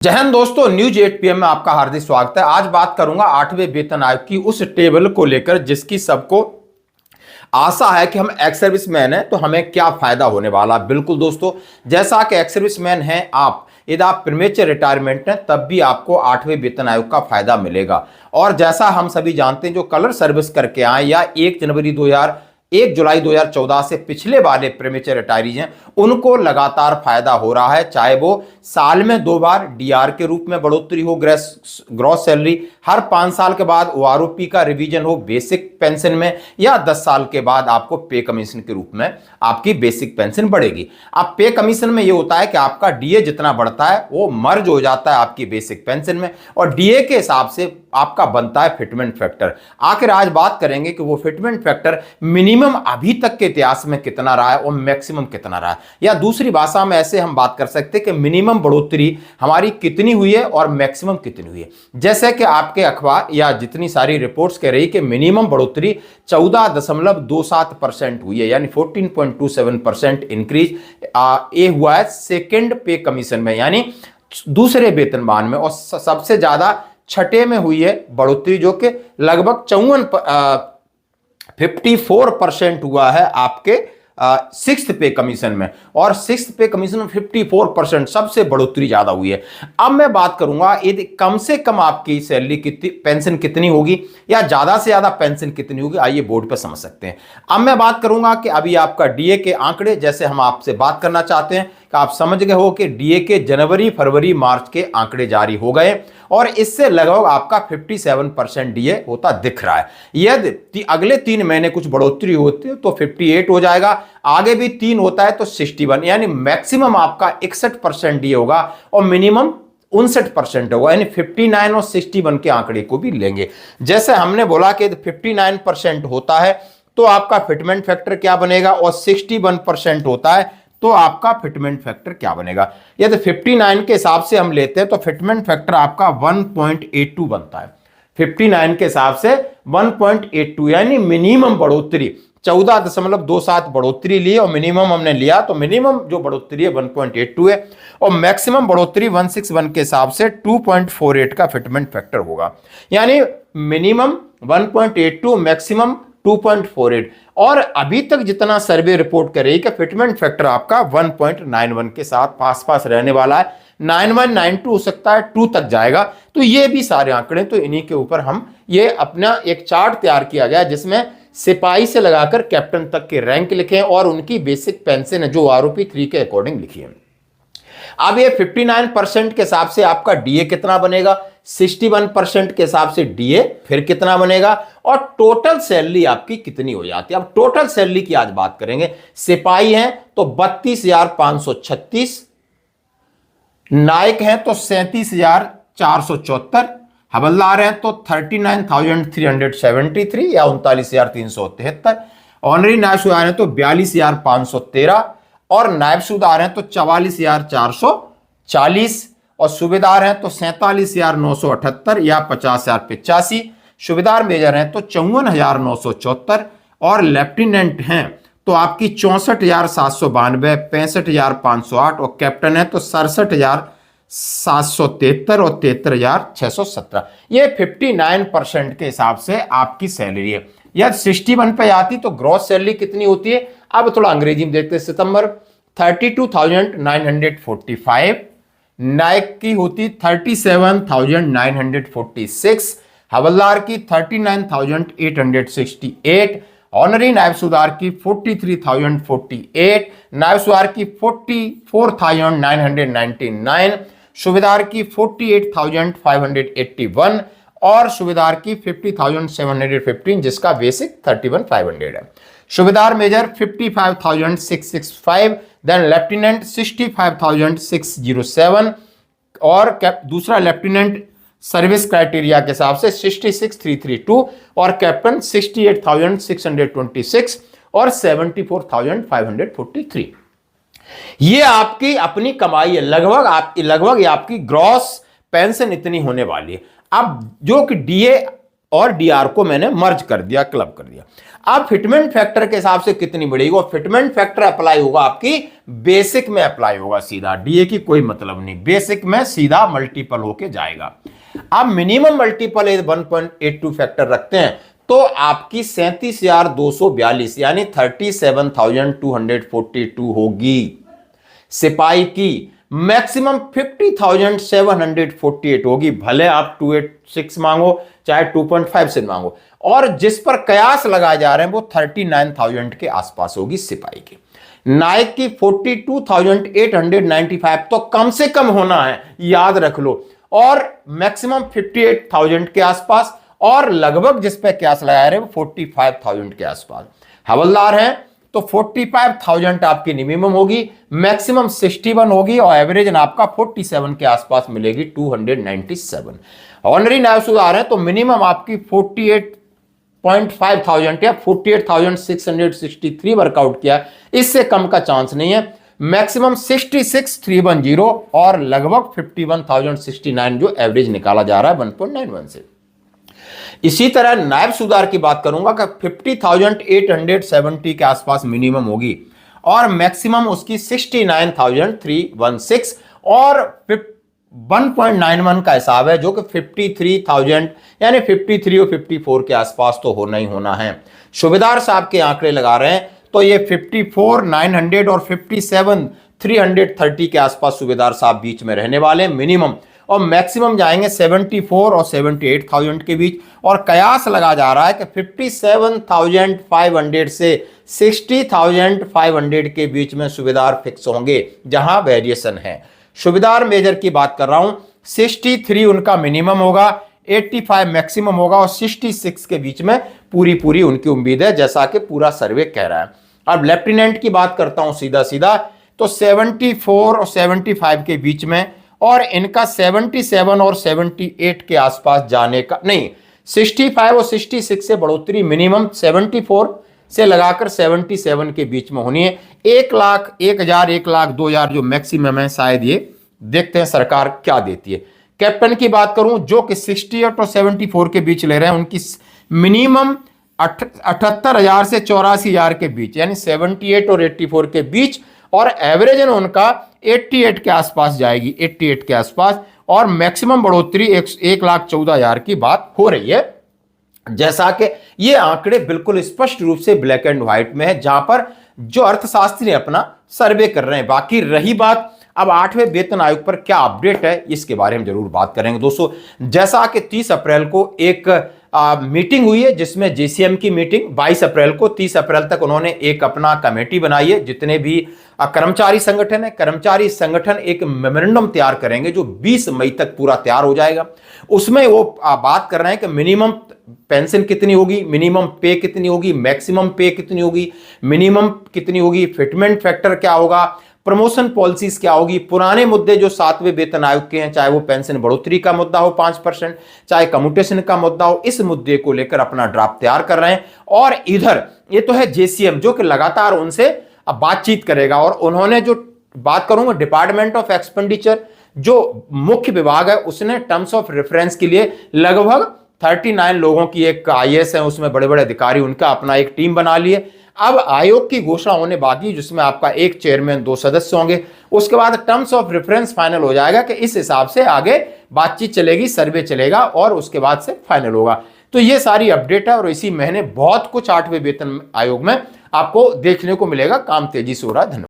जय हिंद दोस्तों, news 8 PM में आपका हार्दिक स्वागत है। आज बात करूंगा 8वें वेतन आयोग की उस टेबल को लेकर जिसकी सबको आशा है कि हम एक्स सर्विसमैन हैं तो हमें क्या फायदा होने वाला। बिल्कुल दोस्तों, जैसा कि एक्स सर्विसमैन हैं आप, यदि आप प्रीमेच्योर रिटायरमेंट हैं तब भी आपको 8वें वेतन आयोग का फायदा मिलेगा। और जैसा हम सभी जानते हैं, जो कलर सर्विस करके आए या 1 जुलाई 2014 से पिछले वाले प्रीमेच्योर रिटायरीज हैं, उनको लगातार फायदा हो रहा है। चाहे वो साल में 2 बार डीआर के रूप में बढ़ोतरी हो, ग्रॉस सैलरी, हर 5 साल के बाद ओआरओपी का रिवीजन हो बेसिक पेंशन में, या 10 साल के बाद आपको पे कमीशन के रूप में आपकी बेसिक पेंशन बढ़ेगी। अब पे कमीशन में ये होता है कि आपका डीए जितना बढ़ता है वो मर्ज हो जाता है आपकी बेसिक पेंशन में, और डीए के हिसाब से आपका बनता है फिटमेंट फैक्टर। आखिर आज बात करेंगे कि वो फिटमेंट फैक्टर मिनिमम अभी तक के इतिहास में कितना रहा है और मैक्सिमम कितना रहा है, या दूसरी भाषा में ऐसे हम बात कर सकते हैं कि मिनिमम बढ़ोतरी हमारी कितनी हुई है और मैक्सिमम कितनी हुई है। जैसे कि आपके अखबार या जितनी सारी रिपोर्ट्स कह रही कि मिनिमम बढ़ोतरी 14.27% हुई है, यानी 14.27% इंक्रीज ये हुआ है सेकेंड पे कमीशन में, यानी दूसरे वेतनमान में। और सबसे ज्यादा छठे में हुई है बढ़ोतरी, जो कि लगभग 54% हुआ है आपके सिक्स्थ पे कमीशन में, और सिक्स्थ पे कमीशन में 54% सबसे बढ़ोतरी ज्यादा हुई है। अब मैं बात करूंगा यदि कम से कम आपकी सैलरी कितनी, पेंशन कितनी होगी, या ज्यादा से ज्यादा पेंशन कितनी होगी, आइए बोर्ड पर समझ सकते हैं। अब मैं बात करूंगा कि अभी आपका डीए के आंकड़े, जैसे हम आपसे बात करना चाहते हैं कि आप समझ गए हो कि डीए के जनवरी फरवरी मार्च के आंकड़े जारी हो गए, और इससे लगभग आपका 57% डीए होता दिख रहा है। यदि अगले 3 महीने कुछ बढ़ोतरी होती है तो 58 हो जाएगा, आगे भी 3 होता है तो 61, यानी मैक्सिमम आपका 61% डीए होगा और मिनिमम 59% होगा, यानी 59 और 61 के आंकड़े को भी लेंगे। जैसे हमने बोला कि 59% होता है तो आपका फिटमेंट फैक्टर क्या बनेगा, और 61% होता है तो आपका फिटमेंट फैक्टर क्या बनेगा। यदि 59 के हिसाब से हम लेते हैं तो फिटमेंट फैक्टर आपका 1.82 बनता है। 59 के हिसाब से 1.82, यानी मिनिमम बढ़ोतरी 14.27 बढ़ोतरी ली, और मिनिमम हमने लिया तो मिनिमम जो बढ़ोतरी है 1.82 है, और मैक्सिमम बढ़ोतरी 161 के हिसाब से 2.48 का फिटमेंट फैक्टर होगा, यानी मिनिमम 1.82, मैक्सिमम 2.48। और अभी तक जितना सर्वे रिपोर्ट कर रही है कि फिटमेंट फैक्टर आपका 1.91 के साथ आसपास रहने वाला है, 9192 हो सकता है, 2 तक जाएगा। तो ये भी सारे आंकड़े, तो इन्हीं के ऊपर हम ये अपना एक चार्ट तैयार किया गया जिसमें सिपाही से लगाकर कैप्टन तक के रैंक लिखे और उनकी बेसिक पेंशन है जो आरओपी 3 के अकॉर्डिंग लिखी है। अब ये 59% के हिसाब से आपका डीए कितना बनेगा, 61% के हिसाब से डीए फिर कितना बनेगा, और टोटल सैलरी आपकी कितनी हो जाती है। अब टोटल सैलरी की आज बात करेंगे। सिपाही हैं तो 32,536, नायक हैं तो 37,474, हवलदार हैं तो 39,373 या 39,373, ऑनरी नायब सूबेदार हैं तो 42,513, और नायब सूबेदार हैं तो 44,440, और सूबेदार हैं तो 47,978 या 50,085, सूबेदार मेजर हैं तो 54,974, और लेफ्टिनेंट हैं तो आपकी 64,792, 65,508, और कैप्टन है तो 67,773 और 73,617। ये 59% के हिसाब से आपकी सैलरी है। यदि 61 पे आती तो ग्रॉस सैलरी कितनी होती है, अब थोड़ा अंग्रेजी में देखते हैं। सितंबर 32,945, नायक की होती 37,946, हवलदार की 39,868, ऑनरी नायब सूबेदार की 43,048, नायब सूबेदार की 44,999, सूबेदार की 48,581, और सूबेदार की 50,715, जिसका बेसिक 31,500 है। सूबेदार मेजर 55,665, देन लेफ्टिनेंट 65,607, और दूसरा लेफ्टिनेंट सर्विस क्राइटेरिया के हिसाब से 66,332, और कैप्टन 68,626 और 74,543। ये आपकी अपनी कमाई है, लगभग ये आपकी ग्रॉस पेंशन इतनी होने वाली है। अब जो कि डीए और डीआर को मैंने मर्ज कर दिया, क्लब कर दिया। अब फिटमेंट फैक्टर के हिसाब से कितनी बढ़ेगी, और फिटमेंट फैक्टर अप्लाई होगा आपकी बेसिक में अप्लाई होगा सीधा, डीए की कोई मतलब नहीं, बेसिक में सीधा मल्टीपल होके जाएगा। अब मिनिमम मल्टीपल 1.82 फैक्टर रखते हैं तो आपकी 37,242 यानी 37,242 होगी। सिपाही की मैक्सिमम 50,748 होगी, भले आप 286 मांगो चाहे 2.5 से मांगो, और जिस पर कयास लगाए जा रहे हैं वो 39,000 के आसपास होगी सिपाही की। नायक की 42,895 तो कम से कम होना है, याद रख लो, और मैक्सिमम 58,000 के आसपास, और लगभग जिस पे कयास लगाए रहे हैं वो 45,000 के आसपास। हवलदार हैं तो 45,000 आपकी मिनिमम होगी, मैक्सिमम 61 होगी, और एवरेज आपका 47 के आसपास मिलेगी, 297। ऑनरी नायब सूबेदार है तो मिनिमम आपकी 48,500 या 48,663 वर्कआउट किया, इससे कम का चांस नहीं है। मैक्सिमम 66,310 और लगभग 51,069 जो एवरेज निकाला जा रहा है 1.91 से। इसी तरह नायब सूबेदार की बात करूंगा कि 50,870 के आसपास मिनिमम होगी, और मैक्सिमम उसकी 69,316, और 1.91 का हिसाब है जो कि 53,000 यानी 53 और 54 के आसपास तो होना ही होना है। सूबेदार साहब के आंकड़े लगा रहे हैं तो ये 54,900 और 57,330 के आसपास सूबेदार साहब बीच में रहने वाले मिनिमम, और मैक्सिमम जाएंगे 74 और 78,000 के बीच, और कयास लगा जा रहा है कि 57,500 से 60,500 के बीच में सूबेदार फिक्स होंगे, जहां वेरिएशन है। सूबेदार मेजर की बात कर रहा हूं, 63 उनका मिनिमम होगा, 85 मैक्सिमम होगा, और 66 के बीच में पूरी उनकी उम्मीद है, जैसा कि पूरा सर्वे कह रहा है। अब लेफ्टिनेंट की बात करता हूं सीधा सीधा, तो 74 और 75 के बीच में, और इनका 77 और 78 के आसपास जाने का नहीं, 65 और 66 से बढ़ोतरी मिनिमम 74 से लगाकर 77 के बीच में होनी है। 1 लाख 1,000 1 लाख 2,000 जो मैक्सिमम है, शायद ये देखते हैं सरकार क्या देती है। कैप्टन की बात करूं जो कि 68 और 74 के बीच ले रहे हैं, उनकी मिनिमम 78,000 से 84,000 के बीच, यानी 78 और 84 के बीच, और एवरेज उनका 88 के आसपास जाएगी, 88 के आसपास, और मैक्सिमम बढ़ोतरी 1,14,000 की बात हो रही है। जैसा कि ये आंकड़े बिल्कुल स्पष्ट रूप से ब्लैक एंड व्हाइट में है, जहां पर जो अर्थशास्त्री अपना सर्वे कर रहे हैं। बाकी रही बात अब 8वें वेतन आयोग पर क्या अपडेट है, इसके बारे में जरूर बात करेंगे दोस्तों। जैसा कि 30 अप्रैल को एक मीटिंग हुई है, जिसमें जेसीएम की मीटिंग 22 अप्रैल को, 30 अप्रैल तक उन्होंने एक अपना कमेटी बनाई है, जितने भी कर्मचारी संगठन है, कर्मचारी संगठन एक मेमोरेंडम तैयार करेंगे जो 20 मई तक पूरा तैयार हो जाएगा। उसमें वो बात कर रहे हैं कि मिनिमम पेंशन कितनी होगी, मिनिमम पे कितनी होगी, मैक्सिमम पे कितनी होगी, मिनिमम कितनी होगी, फिटमेंट फैक्टर क्या होगा, प्रमोशन पॉलिसीज क्या होगी। पुराने मुद्दे जो 7वें वेतन आयोग के हैं, चाहे वो पेंशन बढ़ोतरी का मुद्दा हो 5%, चाहे कम्यूटेशन का मुद्दा हो, इस मुद्दे को लेकर अपना ड्राफ्ट तैयार कर रहे हैं। और इधर ये तो है जेसीएम जो कि लगातार उनसे बातचीत करेगा, और उन्होंने जो बात करूंगा डिपार्टमेंट ऑफ एक्सपेंडिचर जो मुख्य विभाग है, उसने टर्म्स ऑफ रेफरेंस के लिए लगभग 39 लोगों की एक आईएएस है, उसमें बड़े बड़े अधिकारी, उनका अपना एक टीम बना लिए। अब आयोग की घोषणा होने बाकी, जिसमें आपका एक चेयरमैन 2 सदस्य होंगे। उसके बाद टर्म्स ऑफ रेफरेंस फाइनल हो जाएगा कि इस हिसाब से आगे बातचीत चलेगी, सर्वे चलेगा, और उसके बाद से फाइनल होगा। तो ये सारी अपडेट है, और इसी महीने बहुत कुछ 8वें वेतन आयोग में आपको देखने को मिलेगा। काम तेजी से हो रहा है। धन्यवाद।